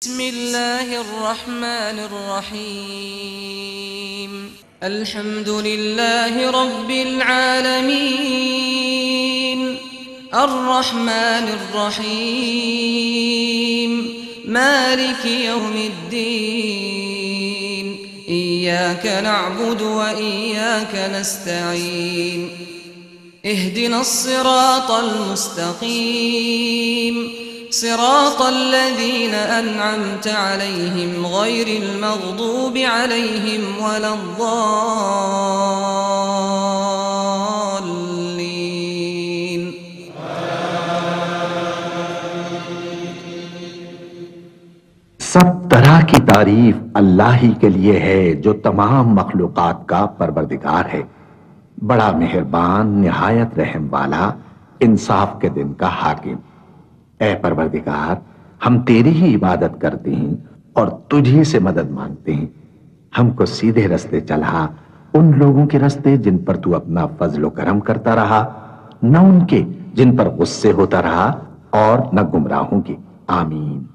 बिस्मिल्लाहिर्रहमानिर्रहीम। अल्हम्दुलिल्लाहि रब्बिल आलमीन, अर्रहमानिर्रहीम, मालिकि यौमिद्दीन, इय्याका नअबुदु व इय्याका नस्तईन, इहदिनस सिरातल मुस्तकीम, صراط الذين أنعمت عليهم غير المغضوب عليهم ولا الضالين। सब तरह की तारीफ अल्लाह ही के लिए है जो तमाम मखलूकात का परवरदिगार है, बड़ा मेहरबान, निहायत रहम वाला, इंसाफ के दिन का हाकिम। ऐ परवरदिगार, हम तेरी ही इबादत करते हैं और तुझी से मदद मांगते हैं। हमको सीधे रास्ते चला, उन लोगों के रास्ते जिन पर तू अपना फजलो करम करता रहा, न उनके जिन पर गुस्से होता रहा, और न गुमराहों के। आमीन।